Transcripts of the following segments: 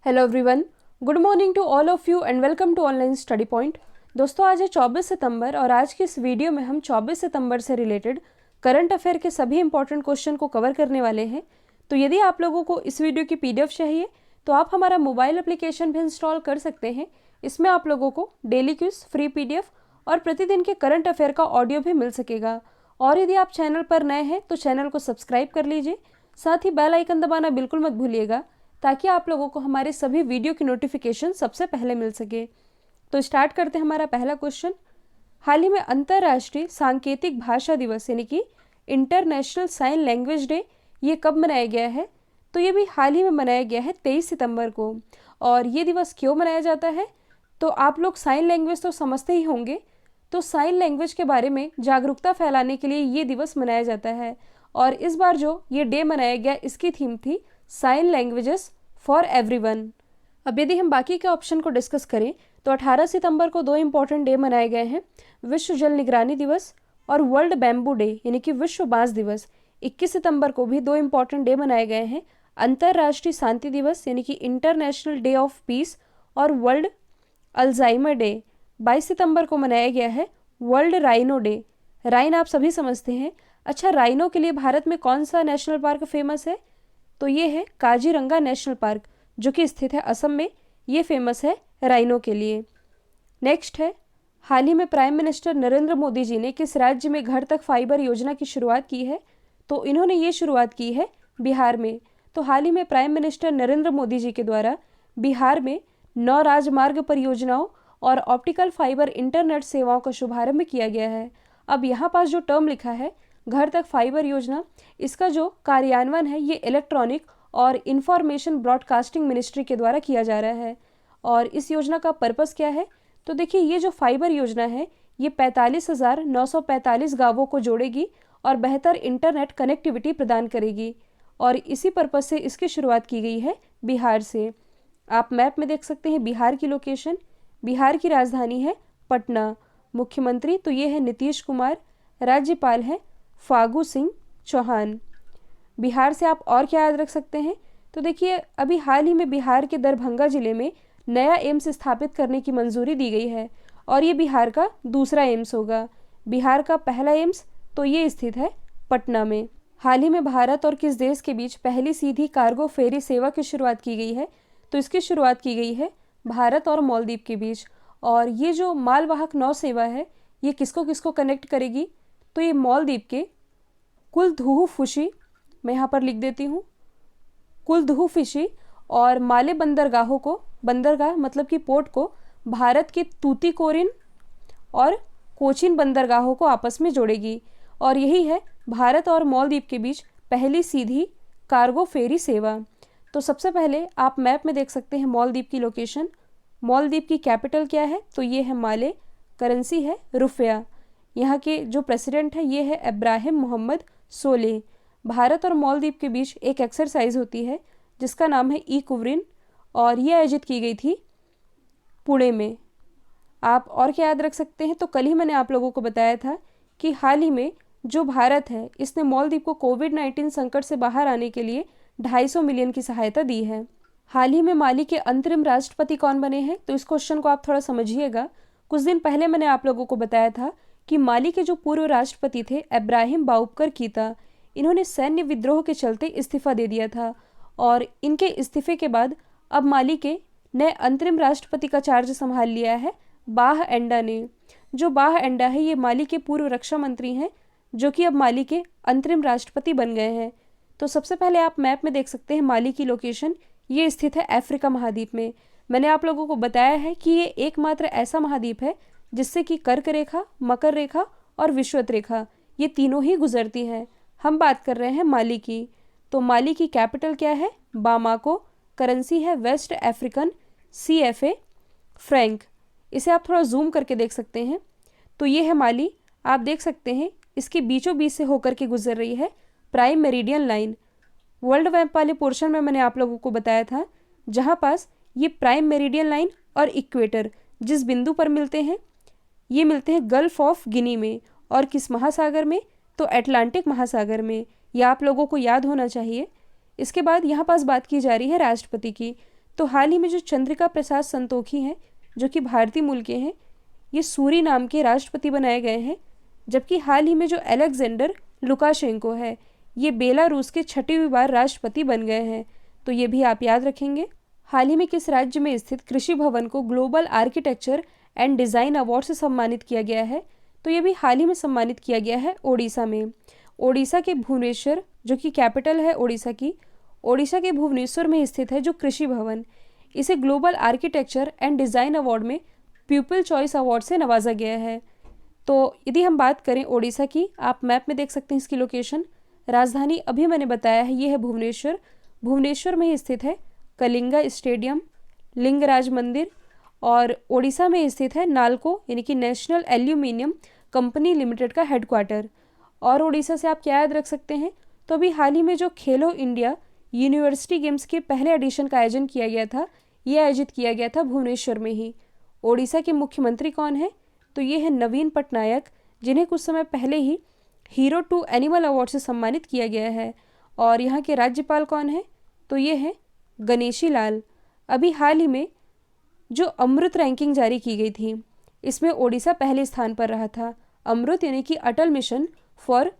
Hello everyone, good morning to all of you and welcome to online study point. दोस्तों, आज है 24 सितंबर और आज की इस वीडियो में हम 24 सितंबर से रिलेटेड करंट अफेयर के सभी इंपॉर्टेंट क्वेश्चन को कवर करने वाले हैं। तो यदि आप लोगों को इस वीडियो की पीडीएफ चाहिए तो आप हमारा मोबाइल एप्लीकेशन भी इंस्टॉल कर सकते हैं। इसमें आप लोगों को डेली क्विज, फ्री पीडीएफ और प्रतिदिन के करंट अफेयर का ऑडियो भी मिल सकेगा। और यदि आप चैनल पर नए हैं तो चैनल को सब्सक्राइब कर लीजिए, साथ ही बेल आइकन दबाना बिल्कुल मत भूलिएगा ताकि आप लोगों को हमारे सभी वीडियो की नोटिफिकेशन सबसे पहले मिल सके। तो स्टार्ट करते हैं हमारा पहला क्वेश्चन। हाल ही में अंतर्राष्ट्रीय सांकेतिक भाषा दिवस यानी कि इंटरनेशनल साइन लैंग्वेज डे ये कब मनाया गया है? तो ये भी हाल ही में मनाया गया है 23 सितंबर को। और ये दिवस क्यों मनाया जाता है? तो आप लोग साइन लैंग्वेज तो समझते ही होंगे, तो साइन लैंग्वेज के बारे में जागरूकता फैलाने के लिए ये दिवस मनाया जाता है। और इस बार जो ये डे मनाया गया इसकी थीम थी साइन लैंग्वेजेस फॉर एवरीवन। अब यदि हम बाकी के ऑप्शन को डिस्कस करें तो 18 सितंबर को दो इंपॉर्टेंट डे मनाए गए हैं, विश्व जल निगरानी दिवस और वर्ल्ड बैम्बू डे यानी कि विश्व बांस दिवस। 21 सितंबर को भी दो इंपॉर्टेंट डे मनाए गए हैं, अंतर्राष्ट्रीय शांति दिवस यानी कि इंटरनेशनल डे ऑफ पीस और वर्ल्ड अल्जाइमर डे। 22 सितंबर को मनाया गया है वर्ल्ड राइनो डे। राइन आप सभी समझते हैं। अच्छा, राइनो के लिए भारत में कौन सा नेशनल पार्क फेमस है? तो ये है काजीरंगा नेशनल पार्क जो कि स्थित है असम में। ये फेमस है राइनो के लिए। नेक्स्ट है, हाल ही में प्राइम मिनिस्टर नरेंद्र मोदी जी ने किस राज्य में घर तक फाइबर योजना की शुरुआत की है? तो इन्होंने ये शुरुआत की है बिहार में। तो हाल ही में प्राइम मिनिस्टर नरेंद्र मोदी जी के द्वारा बिहार में 9 राजमार्ग परियोजनाओं और ऑप्टिकल फाइबर इंटरनेट सेवाओं का शुभारंभ किया गया है। अब यहाँ पास जो टर्म लिखा है घर तक फाइबर योजना, इसका जो कार्यान्वयन है ये इलेक्ट्रॉनिक और इंफॉर्मेशन ब्रॉडकास्टिंग मिनिस्ट्री के द्वारा किया जा रहा है। और इस योजना का पर्पस क्या है? तो देखिए, ये जो फाइबर योजना है ये 45,945 गांवों को जोड़ेगी और बेहतर इंटरनेट कनेक्टिविटी प्रदान करेगी। और इसी पर्पस से इसकी शुरुआत की गई है बिहार से। आप मैप में देख सकते हैं बिहार की लोकेशन। बिहार की राजधानी है पटना। मुख्यमंत्री तो ये है नीतीश कुमार। राज्यपाल है फागू सिंह चौहान। बिहार से आप और क्या याद रख सकते हैं? तो देखिए, अभी हाल ही में बिहार के दरभंगा जिले में नया एम्स स्थापित करने की मंजूरी दी गई है और ये बिहार का दूसरा एम्स होगा। बिहार का पहला एम्स तो ये स्थित है पटना में। हाल ही में भारत और किस देश के बीच पहली सीधी कार्गो फेरी सेवा की शुरुआत की गई है? तो इसकी शुरुआत की गई है भारत और मालदीव के बीच। और ये जो मालवाहक नौ सेवा है ये किसको किसको कनेक्ट करेगी? तो ये मालदीव के कुलधुहु फुशी, मैं यहाँ पर लिख देती हूँ, कुलधुहु फिशी और माले बंदरगाहों को, बंदरगाह मतलब कि पोर्ट को, भारत के तूतीकोरिन और कोचिन बंदरगाहों को आपस में जोड़ेगी। और यही है भारत और मालदीव के बीच पहली सीधी कार्गो फेरी सेवा। तो सबसे पहले आप मैप में देख सकते हैं मालदीव की लोकेशन। मालदीव की कैपिटल क्या है? तो ये है माले। करेंसी है रुपया। यहाँ के जो प्रेसिडेंट है ये है इब्राहिम मोहम्मद सोलेह। भारत और मालदीव के बीच एक एक्सरसाइज होती है जिसका नाम है ई-कुवरिन और ये आयोजित की गई थी पुणे में। आप और क्या याद रख सकते हैं? तो कल ही मैंने आप लोगों को बताया था कि हाल ही में जो भारत है इसने मालदीव को कोविड-19 संकट से बाहर आने के लिए 250 मिलियन की सहायता दी है। हाल ही में माली के अंतरिम राष्ट्रपति कौन बने हैं? तो इस क्वेश्चन को आप थोड़ा समझिएगा। कुछ दिन पहले मैंने आप लोगों को बताया था कि माली के जो पूर्व राष्ट्रपति थे इब्राहिम बाउबकर कीता, इन्होंने सैन्य विद्रोह के चलते इस्तीफा दे दिया था। और इनके इस्तीफे के बाद अब माली के नए अंतरिम राष्ट्रपति का चार्ज संभाल लिया है बाह एंडा ने। जो बाह एंडा है ये माली के पूर्व रक्षा मंत्री हैं जो कि अब माली के अंतरिम राष्ट्रपति बन गए हैं। तो सबसे पहले आप मैप में देख सकते हैं माली की लोकेशन, ये स्थित है अफ्रीका महाद्वीप में। मैंने आप लोगों को बताया है कि ये एकमात्र ऐसा महाद्वीप है जिससे कि कर्क रेखा, मकर रेखा और विषुवत रेखा ये तीनों ही गुजरती हैं। हम बात कर रहे हैं माली की। तो माली की कैपिटल क्या है? बामाको। करेंसी है वेस्ट अफ्रीकन CFA फ्रैंक। इसे आप थोड़ा जूम करके देख सकते हैं। तो ये है माली। आप देख सकते हैं इसके बीचों बीच से होकर के गुजर रही है prime meridian line. World map वाले पोर्शन में मैंने आप लोगों को बताया था जहाँ पास ये प्राइम मेरिडियन लाइन और इक्वेटर जिस बिंदु पर मिलते हैं ये मिलते हैं गल्फ ऑफ गिनी में। और किस महासागर में? तो अटलांटिक महासागर में। यह आप लोगों को याद होना चाहिए। इसके बाद यहाँ पास बात की जा रही है राष्ट्रपति की। तो हाल ही में जो चंद्रिका प्रसाद संतोखी हैं, जो कि भारतीय मूल के हैं, ये सूरीनाम के राष्ट्रपति बनाए गए हैं। जबकि हाल ही में जो अलेक्जेंडर लुकाशेंको है, ये बेलारूस के 6वीं बार राष्ट्रपति बन गए हैं। तो ये भी आप याद रखेंगे। हाल ही में किस राज्य में स्थित कृषि भवन को global architecture and design award से सम्मानित किया गया है? तो ये भी हाल ही में सम्मानित किया गया है ओडिशा में। ओडिशा के भुवनेश्वर, जो कि कैपिटल है ओडिशा की, ओडिशा के भुवनेश्वर में स्थित है जो कृषि भवन, इसे global architecture and design award में पीपल चॉइस अवार्ड से नवाजा गया है। तो यदि हम बात करें ओडिशा की, आप मैप में देख सकते हैं इसकी लोकेशन। राजधानी अभी मैंने बताया है, ये है भुवनेश्वर। भुवनेश्वर में ही स्थित है कलिंगा स्टेडियम, लिंगराज मंदिर, और ओडिशा में स्थित है नालको यानी कि नेशनल एल्यूमिनियम कंपनी लिमिटेड का हेडक्वार्टर। और ओडिशा से आप क्या याद रख सकते हैं? तो अभी हाल ही में जो खेलो इंडिया यूनिवर्सिटी गेम्स के पहले एडिशन का आयोजन किया गया था, ये आयोजित किया गया था भुवनेश्वर में ही। ओडिशा के मुख्यमंत्री कौन है? तो ये है नवीन पटनायक, जिन्हें कुछ समय पहले ही हीरो टू एनिमल अवार्ड से सम्मानित किया गया है। और यहाँ के राज्यपाल कौन है? तो ये है गणेशी लाल। अभी हाल ही में जो अमृत रैंकिंग जारी की गई थी, इसमें ओडिशा पहले स्थान पर रहा था। अमृत यानी कि Atal mission for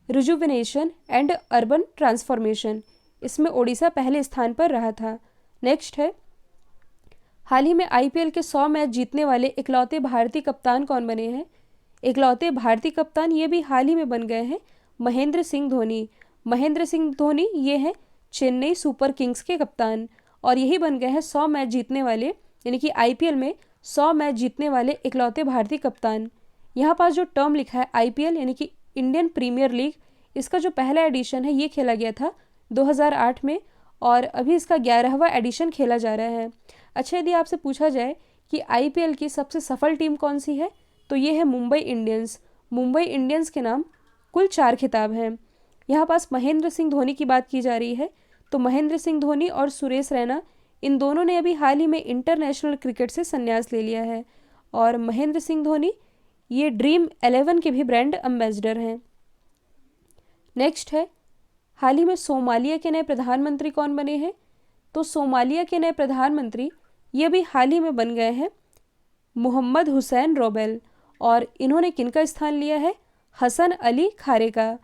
rejuvenation and urban transformation, इसमें ओडिशा पहले स्थान पर रहा था। नेक्स्ट है, हाल ही में आईपीएल के 100 मैच जीतने वाले इकलौते भारतीय कप्तान कौन बने हैं? इकलौते भारतीय कप्तान ये भी हाल ही में बन गए हैं महेंद्र सिंह धोनी। महेंद्र सिंह धोनी ये हैं चेन्नई सुपर किंग्स के कप्तान, और यही बन गए हैं 100 मैच जीतने वाले, यानी कि आईपीएल में 100 मैच जीतने वाले इकलौते भारतीय कप्तान। यहाँ पास जो टर्म लिखा है आईपीएल यानी कि इंडियन प्रीमियर लीग, इसका जो पहला एडिशन है ये खेला गया था 2008 में, और अभी इसका 11वां एडिशन खेला जा रहा है। अच्छा, यदि आपसे पूछा जाए कि आईपीएल की सबसे सफल टीम कौन सी है, तो ये है मुंबई इंडियंस। मुंबई इंडियंस के नाम कुल 4 खिताब हैं। यहाँ पास महेंद्र सिंह धोनी की बात की जा रही है, तो महेंद्र सिंह धोनी और सुरेश रैना, इन दोनों ने अभी हाल ही में इंटरनेशनल क्रिकेट से संन्यास ले लिया है। और महेंद्र सिंह धोनी ये ड्रीम 11 के भी ब्रांड एम्बेसडर हैं। नेक्स्ट है, हाल ही में सोमालिया के नए प्रधानमंत्री कौन बने हैं? तो सोमालिया के नए प्रधानमंत्री ये भी हाल ही में बन गए हैं मोहम्मद हुसैन रोबेल, और इन्होंने किनका स्थान लिया है? हसन अली खारे का।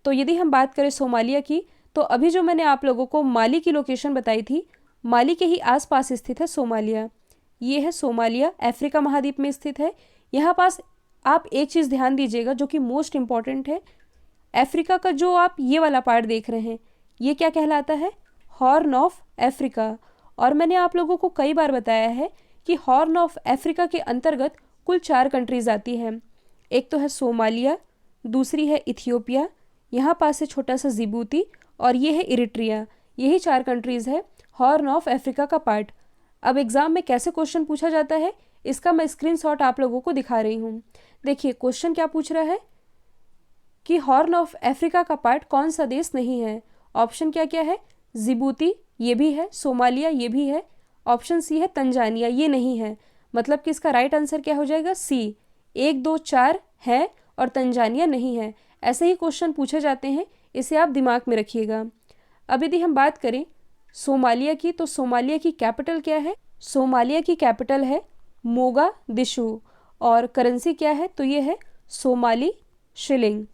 तो यदि हम बात करें सोमालिया की, तो अभी जो मैंने आप लोगों को माली की लोकेशन बताई थी, माली के ही आसपास स्थित है सोमालिया। ये है सोमालिया, अफ्रीका महाद्वीप में स्थित है। यहाँ पास आप एक चीज़ ध्यान दीजिएगा जो कि मोस्ट इम्पॉर्टेंट है। अफ्रीका का जो आप ये वाला पार्ट देख रहे हैं, ये क्या कहलाता है? Horn of Africa. और मैंने आप लोगों को कई बार बताया है कि हॉर्न ऑफ अफ्रीका के अंतर्गत कुल 4 कंट्रीज आती हैं। एक तो है सोमालिया, दूसरी है इथियोपिया, यहाँ पास है छोटा सा जिबूती, और ये है इरिट्रिया। यही 4 कंट्रीज़ है हॉर्न ऑफ अफ्रीका का पार्ट। अब एग्ज़ाम में कैसे क्वेश्चन पूछा जाता है, इसका मैं स्क्रीनशॉट आप लोगों को दिखा रही हूँ। देखिए क्वेश्चन क्या पूछ रहा है कि हॉर्न ऑफ अफ्रीका का पार्ट कौन सा देश नहीं है। ऑप्शन क्या क्या है? जिबूती ये भी है, सोमालिया ये भी है, ऑप्शन सी है तंजानिया ये नहीं है। मतलब कि इसका राइट आंसर क्या हो जाएगा? सी। 1 2 4 है और तंजानिया नहीं है। ऐसे ही क्वेश्चन पूछे जाते हैं, इसे आप दिमाग में रखिएगा। अब यदि हम बात करें सोमालिया की, तो सोमालिया की कैपिटल क्या है? सोमालिया की कैपिटल है मोगादिशु, और करेंसी क्या है? तो ये है सोमाली शिलिंग।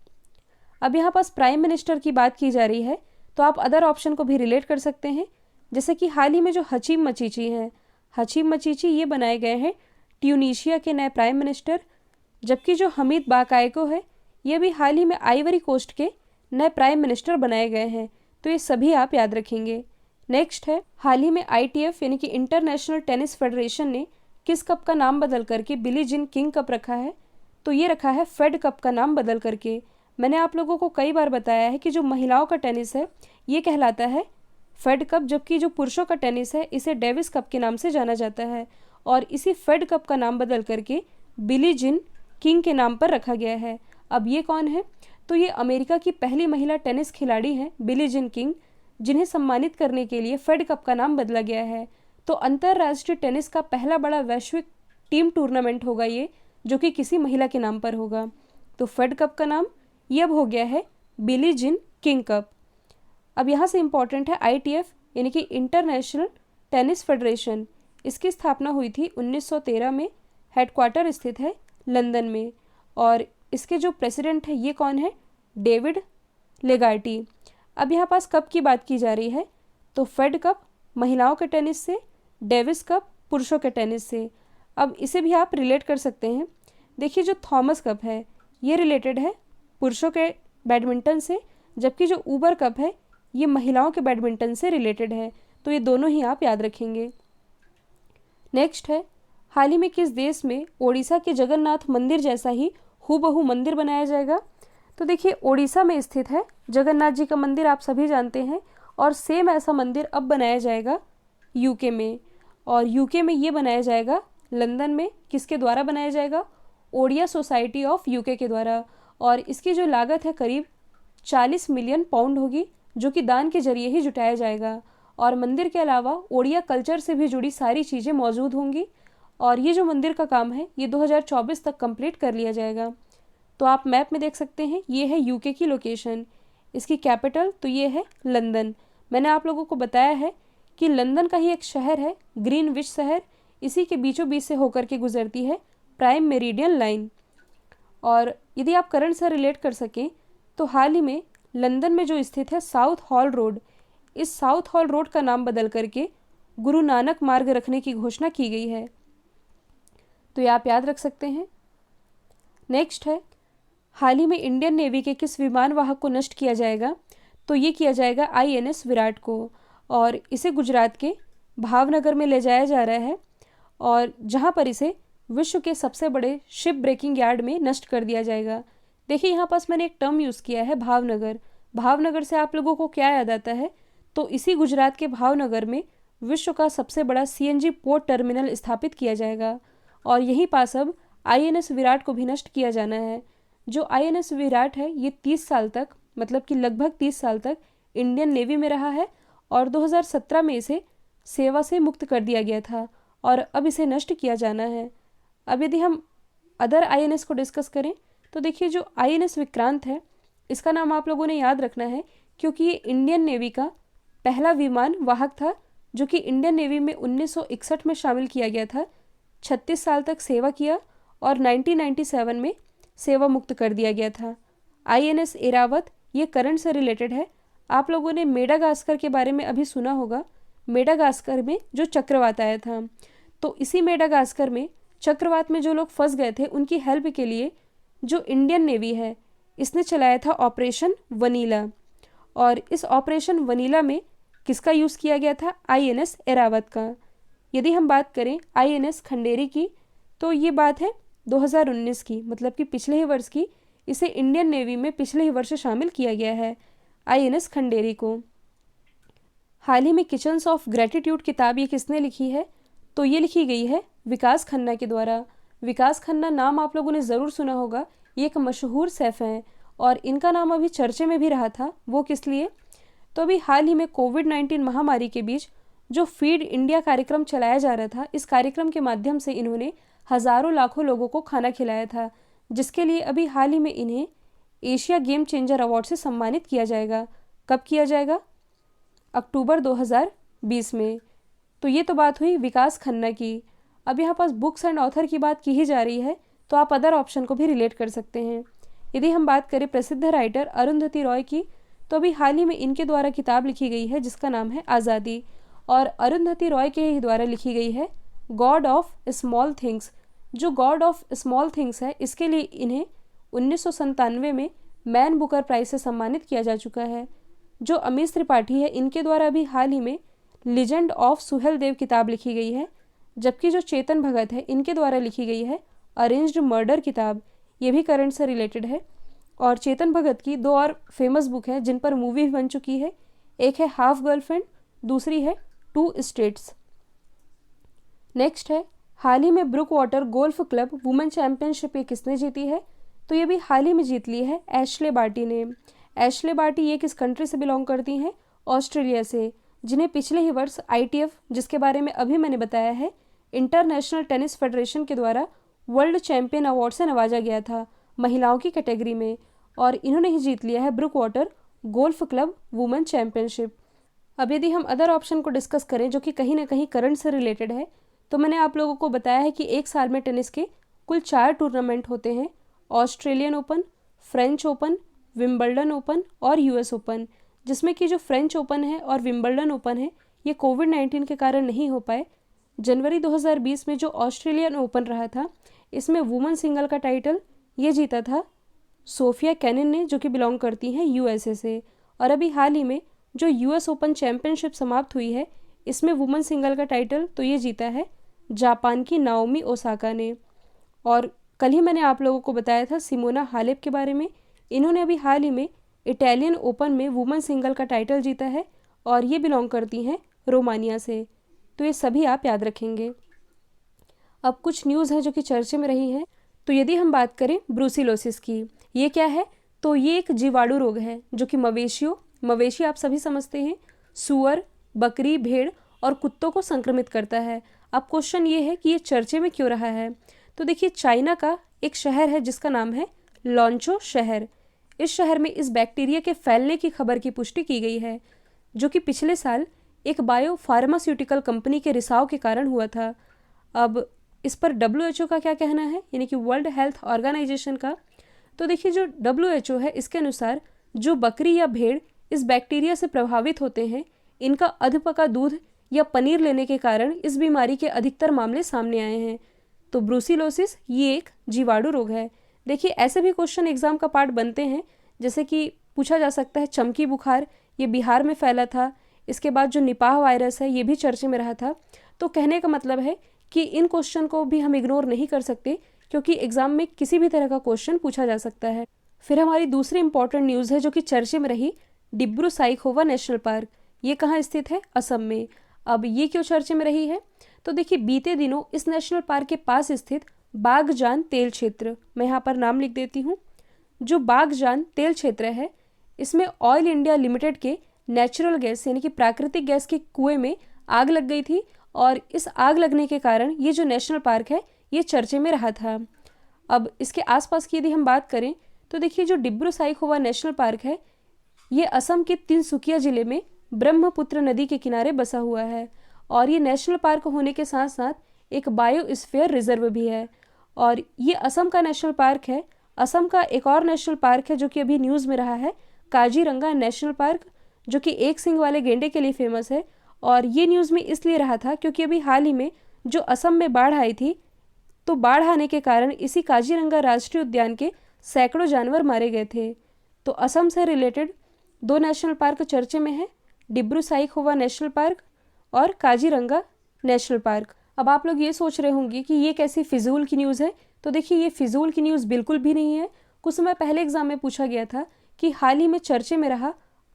अब यहाँ पास प्राइम मिनिस्टर की बात की जा रही है, तो आप अदर ऑप्शन को भी रिलेट कर सकते हैं। जैसे कि हाल ही में जो हचीम मचीची हैं, हचीम मचीची ये बनाए गए हैं ट्यूनीशिया के नए प्राइम मिनिस्टर। जबकि जो हमीद बाकायको है, ये भी हाल ही में आइवरी कोस्ट के नए प्राइम मिनिस्टर बनाए गए हैं। तो ये सभी आप याद रखेंगे। नेक्स्ट है, हाल ही में ITF यानी कि इंटरनेशनल टेनिस फेडरेशन ने किस कप का नाम बदल करके बिली जिन किंग कप रखा है? तो ये रखा है फेड कप का नाम बदल करके। मैंने आप लोगों को कई बार बताया है कि जो महिलाओं का टेनिस है ये कहलाता है फेड कप, जबकि जो पुरुषों का टेनिस है इसे डेविस कप के नाम से जाना जाता है। और इसी फेड कप का नाम बदल करके बिली जिन किंग के नाम पर रखा गया है। अब ये कौन है? तो ये अमेरिका की पहली महिला टेनिस खिलाड़ी हैं बिली जिन किंग, जिन्हें सम्मानित करने के लिए फेड कप का नाम बदला गया है। तो अंतर्राष्ट्रीय टेनिस का पहला बड़ा वैश्विक टीम टूर्नामेंट होगा ये, जो कि किसी महिला के नाम पर होगा। तो फेड कप का नाम ये अब हो गया है बिली जिन किंग कप। अब यहाँ से इम्पॉर्टेंट है ITF यानी कि इंटरनेशनल टेनिस फेडरेशन, इसकी स्थापना हुई थी 1913 में, हेडक्वार्टर स्थित है लंदन में, और इसके जो प्रेसिडेंट है ये कौन है? डेविड लेगार्टी। अब यहाँ पास कप की बात की जा रही है, तो फेड कप महिलाओं के टेनिस से, डेविस कप पुरुषों के टेनिस से। अब इसे भी आप रिलेट कर सकते हैं। देखिए जो थॉमस कप है ये रिलेटेड है पुरुषों के बैडमिंटन से, जबकि जो ऊबर कप है ये महिलाओं के बैडमिंटन से रिलेटेड है। तो ये दोनों ही आप याद रखेंगे। नेक्स्ट है, हाल ही में किस देश में ओडिशा के जगन्नाथ मंदिर जैसा ही हूबहू मंदिर बनाया जाएगा? तो देखिए ओडिशा में स्थित है जगन्नाथ जी का मंदिर, आप सभी जानते हैं, और सेम ऐसा मंदिर अब बनाया जाएगा यूके में, और यूके में ये बनाया जाएगा लंदन में। किसके द्वारा बनाया जाएगा? ओडिया सोसाइटी ऑफ यूके के द्वारा, और इसकी जो लागत है करीब 40 मिलियन पाउंड होगी, जो कि दान के जरिए ही जुटाया जाएगा। और मंदिर के अलावा ओडिया कल्चर से भी जुड़ी सारी चीज़ें मौजूद होंगी, और ये जो मंदिर का काम है ये 2024 तक कंप्लीट कर लिया जाएगा। तो आप मैप में देख सकते हैं ये है यूके की लोकेशन, इसकी कैपिटल तो ये है लंदन। मैंने आप लोगों को बताया है कि लंदन का ही एक शहर है ग्रीनविच शहर, इसी के बीचों बीच से होकर के गुजरती है प्राइम मेरिडियन लाइन। और यदि आप करंट से रिलेट कर सकें तो हाल ही में लंदन में जो स्थित है साउथ हॉल रोड, इस साउथ हॉल रोड का नाम बदल करके गुरु नानक मार्ग रखने की घोषणा की गई है। तो ये आप याद रख सकते हैं। नेक्स्ट है, हाल ही में इंडियन नेवी के किस विमान वाहक को नष्ट किया जाएगा? तो ये किया जाएगा INS विराट को, और इसे गुजरात के भावनगर में ले जाया जा रहा है, और जहाँ पर इसे विश्व के सबसे बड़े शिप ब्रेकिंग यार्ड में नष्ट कर दिया जाएगा। देखिए यहाँ पास मैंने एक टर्म यूज़ किया है भावनगर। भावनगर से आप लोगों को क्या याद आता है? तो इसी गुजरात के भावनगर में विश्व का सबसे बड़ा CNG पोर्ट टर्मिनल स्थापित किया जाएगा, और यहीं पास अब INS विराट को भी नष्ट किया जाना है। जो INS विराट है ये 30 साल तक, मतलब कि लगभग 30 साल तक इंडियन नेवी में रहा है, और 2017 में इसे सेवा से मुक्त कर दिया गया था, और अब इसे नष्ट किया जाना है। अब यदि हम अदर INS को डिस्कस करें तो देखिए जो INS विक्रांत है इसका नाम आप लोगों ने याद रखना है, क्योंकि ये इंडियन नेवी का पहला विमान वाहक था जो कि इंडियन नेवी में 1961 में शामिल किया गया था। 36 साल तक सेवा किया और 1997 में सेवा मुक्त कर दिया गया था। INS एरावत ये करंट से रिलेटेड है। आप लोगों ने मेडागास्कर के बारे में अभी सुना होगा। मेडागास्कर में जो चक्रवात आया था, तो इसी मेडागास्कर में चक्रवात में जो लोग फंस गए थे उनकी हेल्प के लिए जो इंडियन नेवी है इसने चलाया था ऑपरेशन वनीला, और इस ऑपरेशन वनीला में किसका यूज़ किया गया था? INS एरावत का। यदि हम बात करें INS खंडेरी की तो ये बात है 2019 की, मतलब कि पिछले ही वर्ष की। इसे इंडियन नेवी में पिछले ही वर्ष शामिल किया गया है INS खंडेरी को। हाल ही में किचन्स ऑफ ग्रेटिट्यूड किताब ये किसने लिखी है? तो ये लिखी गई है विकास खन्ना के द्वारा। विकास खन्ना नाम आप लोगों ने ज़रूर सुना होगा, ये एक मशहूर शेफ़ हैं, और इनका नाम अभी चर्चे में भी रहा था। वो किस लिए? तो अभी हाल ही में कोविड-19 महामारी के बीच जो फीड इंडिया कार्यक्रम चलाया जा रहा था, इस कार्यक्रम के माध्यम से इन्होंने हज़ारों लाखों लोगों को खाना खिलाया था, जिसके लिए अभी हाल ही में इन्हें एशिया गेम चेंजर अवार्ड से सम्मानित किया जाएगा। कब किया जाएगा? अक्टूबर 2020 में। तो ये तो बात हुई विकास खन्ना की। अब यहाँ पास बुक्स एंड ऑथर की बात की ही जा रही है, तो आप अदर ऑप्शन को भी रिलेट कर सकते हैं। यदि हम बात करें प्रसिद्ध राइटर अरुंधति रॉय की, तो अभी हाल ही में इनके द्वारा किताब लिखी गई है जिसका नाम है आज़ादी, और अरुंधति रॉय के ही द्वारा लिखी गई है गॉड ऑफ स्मॉल थिंग्स। जो गॉड ऑफ स्मॉल थिंग्स है इसके लिए इन्हें 1997 में मैन बुकर प्राइज से सम्मानित किया जा चुका है। जो अमीश त्रिपाठी है इनके द्वारा भी हाल ही में लीजेंड ऑफ सुहेल देव किताब लिखी गई है, जबकि जो चेतन भगत है इनके द्वारा लिखी गई है अरेंज्ड मर्डर किताब, ये भी करंट से रिलेटेड है। और चेतन भगत की दो और फेमस बुक है जिन पर मूवी भी बन चुकी है, एक है हाफ गर्लफ्रेंड, दूसरी है टू स्टेट्स। नेक्स्ट है, हाल ही में Brook Water golf club women championship ये किसने जीती है? तो ये भी हाल ही में जीत ली है एशले बार्टी ने। एशले बार्टी ये किस कंट्री से बिलोंग करती हैं? ऑस्ट्रेलिया से, जिन्हें पिछले ही वर्ष ITF, जिसके बारे में अभी मैंने बताया है, इंटरनेशनल टेनिस फेडरेशन के द्वारा वर्ल्ड चैंपियन अवार्ड से नवाजा गया था महिलाओं की कैटेगरी में, और इन्होंने ही जीत लिया है Brook Water golf club women championship. अब यदि हम अदर ऑप्शन को डिस्कस करें जो कि कहीं ना कहीं करंट से रिलेटेड है, तो मैंने आप लोगों को बताया है कि एक साल में टेनिस के कुल 4 टूर्नामेंट होते हैं, Australian open, French open, Wimbledon open और यूएस ओपन, जिसमें कि जो फ्रेंच ओपन है और विंबलडन ओपन है ये कोविड-19 के कारण नहीं हो पाए। जनवरी 2020 में जो ऑस्ट्रेलियन ओपन रहा था, इसमें वुमेन सिंगल का टाइटल ये जीता था सोफिया केनिन ने, जो कि बिलोंग करती हैं यूएसए से। और अभी हाल ही में जो यूएस ओपन चैंपियनशिप समाप्त हुई है, इसमें वुमेन सिंगल का टाइटल तो ये जीता है जापान की नाओमी ओसाका ने। और कल ही मैंने आप लोगों को बताया था सिमोना हालेप के बारे में। इन्होंने अभी हाल ही में इटालियन ओपन में वुमेन सिंगल का टाइटल जीता है और ये बिलोंग करती हैं रोमानिया से। तो ये सभी आप याद रखेंगे। अब कुछ न्यूज़ है जो कि चर्चे में रही है। तो यदि हम बात करें ब्रूसिलोसिस की, ये क्या है? तो ये एक जीवाणु रोग है जो कि मवेशी आप सभी समझते हैं, सूअर, बकरी, भेड़ और कुत्तों को संक्रमित करता है। अब क्वेश्चन ये है कि ये चर्चे में क्यों रहा है? तो देखिए, चाइना का एक शहर है जिसका नाम है लॉन्चो शहर। इस शहर में इस बैक्टीरिया के फैलने की खबर की पुष्टि की गई है, जो कि पिछले साल एक बायो फार्मास्यूटिकल कंपनी के रिसाव के कारण हुआ था। अब इस पर WHO का क्या कहना है, यानी कि वर्ल्ड हेल्थ ऑर्गेनाइजेशन का? तो देखिए, जो WHO है इसके अनुसार जो बकरी या भेड़ इस बैक्टीरिया से प्रभावित होते हैं, इनका अधपका दूध या पनीर लेने के कारण इस बीमारी के अधिकतर मामले सामने आए हैं। तो ब्रूसिलोसिस ये एक जीवाणु रोग है। देखिए, ऐसे भी क्वेश्चन एग्जाम का पार्ट बनते हैं, जैसे कि पूछा जा सकता है चमकी बुखार, ये बिहार में फैला था। इसके बाद जो निपाह वायरस है ये भी चर्चे में रहा था। तो कहने का मतलब है कि इन क्वेश्चन को भी हम इग्नोर नहीं कर सकते, क्योंकि एग्जाम में किसी भी तरह का क्वेश्चन पूछा जा सकता है। फिर हमारी दूसरी इंपॉर्टेंट न्यूज़ है जो कि चर्चे में रही, डिब्रू साइखोवा नेशनल पार्क। ये कहाँ स्थित है? असम में। अब ये क्यों चर्चे में रही है? तो देखिए, बीते दिनों इस नेशनल पार्क के पास स्थित बागजान तेल क्षेत्र, मैं यहाँ पर नाम लिख देती हूँ, जो बागजान तेल क्षेत्र है, इसमें ऑयल इंडिया लिमिटेड के नेचुरल गैस यानी कि प्राकृतिक गैस के कुएं में आग लग गई थी और इस आग लगने के कारण ये जो नेशनल पार्क है ये चर्चे में रहा था। अब इसके आसपास की यदि हम बात करें तो देखिए, जो डिब्रू साइखोवा नेशनल पार्क है ये असम के तिनसुकिया जिले में ब्रह्मपुत्र नदी के किनारे बसा हुआ है और ये नेशनल पार्क होने के साथ साथ एक बायोस्फीयर रिजर्व भी है। और ये असम का नेशनल पार्क है। असम का एक और नेशनल पार्क है जो कि अभी न्यूज़ में रहा है, काजीरंगा नेशनल पार्क, जो कि एक सींग वाले गेंडे के लिए फेमस है। और ये न्यूज़ में इसलिए रहा था क्योंकि अभी हाल ही में जो असम में बाढ़ आई थी, तो बाढ़ आने के कारण इसी काजीरंगा राष्ट्रीय उद्यान के सैकड़ों जानवर मारे गए थे। तो असम से रिलेटेड 2 नेशनल पार्क चर्चे में है, डिब्रू साइखोवा नेशनल पार्क और काजीरंगा नेशनल पार्क। अब आप लोग ये सोच रहे होंगे कि ये कैसी फिजूल की न्यूज़ है। तो देखिए, ये फिजूल की न्यूज़ बिल्कुल भी नहीं है। कुछ समय पहले एग्जाम में पूछा गया था कि हाल ही में चर्चे में रहा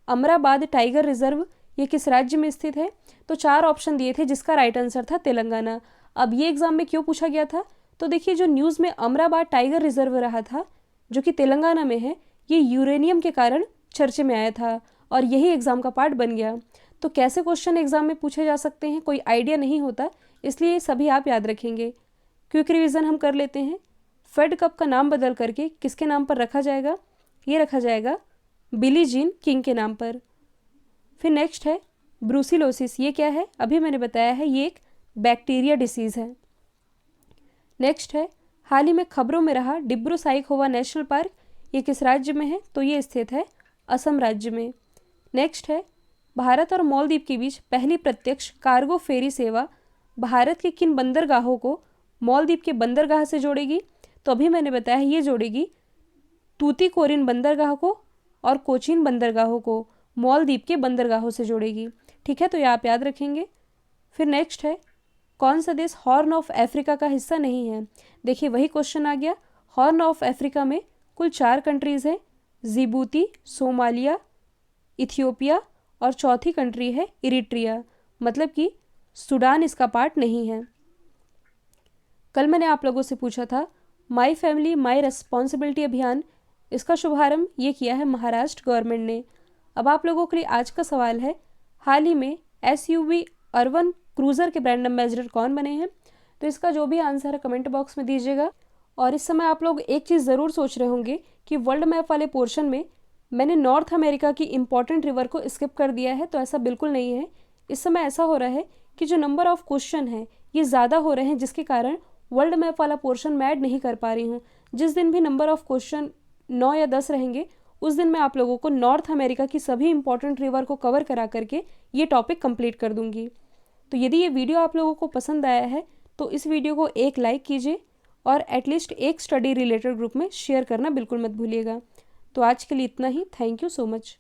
अमराबाद टाइगर रिजर्व ये किस राज्य में स्थित है। तो 4 ऑप्शन दिए थे जिसका राइट आंसर था तेलंगाना। अब ये एग्जाम में क्यों पूछा गया था? तो देखिए, जो न्यूज़ में अमराबाद टाइगर रिजर्व रहा था जो कि तेलंगाना में है, ये यूरेनियम के कारण चर्चे में आया था और यही एग्जाम का पार्ट बन गया। तो कैसे क्वेश्चन एग्जाम में पूछे जा सकते हैं कोई आइडिया नहीं होता, इसलिए सभी आप याद रखेंगे। क्विक रिवीजन हम कर लेते हैं। फेड कप का नाम बदल करके किसके नाम पर रखा जाएगा? ये रखा जाएगा बिली जीन किंग के नाम पर। फिर नेक्स्ट है ब्रूसिलोसिस। ये क्या है? अभी मैंने बताया है, ये एक बैक्टीरिया डिसीज़ है। नेक्स्ट है, हाल ही में खबरों में रहा डिब्रू साइखोवा नेशनल पार्क, ये किस राज्य में है? तो ये स्थित है असम राज्य में। नेक्स्ट है, भारत और मालदीव के बीच पहली प्रत्यक्ष कार्गो फेरी सेवा भारत के किन बंदरगाहों को मालदीव के बंदरगाह से जोड़ेगी? तो अभी मैंने बताया ये जोड़ेगी तूतीकोरिन बंदरगाह को और कोचीन बंदरगाहों को मालदीव के बंदरगाहों से जोड़ेगी। ठीक है, तो ये आप याद रखेंगे। फिर नेक्स्ट है, कौन सा देश हॉर्न ऑफ अफ्रीका का हिस्सा नहीं है? देखिए, वही क्वेश्चन आ गया। हॉर्न ऑफ अफ्रीका में कुल 4 कंट्रीज़ हैं, जिबूती, सोमालिया, इथियोपिया और चौथी कंट्री है इरिट्रिया, मतलब कि सूडान इसका पार्ट नहीं है। कल मैंने आप लोगों से पूछा था माई फैमिली माई रिस्पॉन्सिबिलिटी अभियान, इसका शुभारंभ ये किया है महाराष्ट्र गवर्नमेंट ने। अब आप लोगों के लिए आज का सवाल है, हाल ही में SUV अर्बन क्रूज़र के ब्रांड एम्बेसडर कौन बने हैं? तो इसका जो भी आंसर है कमेंट बॉक्स में दीजिएगा। और इस समय आप लोग एक चीज़ ज़रूर सोच रहे होंगे कि वर्ल्ड मैप वाले पोर्शन में मैंने नॉर्थ अमेरिका की इम्पॉर्टेंट रिवर को स्किप कर दिया है, तो ऐसा बिल्कुल नहीं है। इस समय ऐसा हो रहा है कि जो नंबर ऑफ क्वेश्चन है ये ज़्यादा हो रहे हैं, जिसके कारण वर्ल्ड मैप वाला पोर्शन मैं ऐड नहीं कर पा रही हूँ। जिस दिन भी नंबर ऑफ क्वेश्चन 9 या 10 रहेंगे उस दिन मैं आप लोगों को नॉर्थ अमेरिका की सभी इंपॉर्टेंट रिवर को कवर करा करके ये टॉपिक कंप्लीट कर दूंगी। तो यदि ये वीडियो आप लोगों को पसंद आया है तो इस वीडियो को एक लाइक कीजिए और एटलीस्ट एक स्टडी रिलेटेड ग्रुप में शेयर करना बिल्कुल मत भूलिएगा। तो आज के लिए इतना ही। Thank you so much.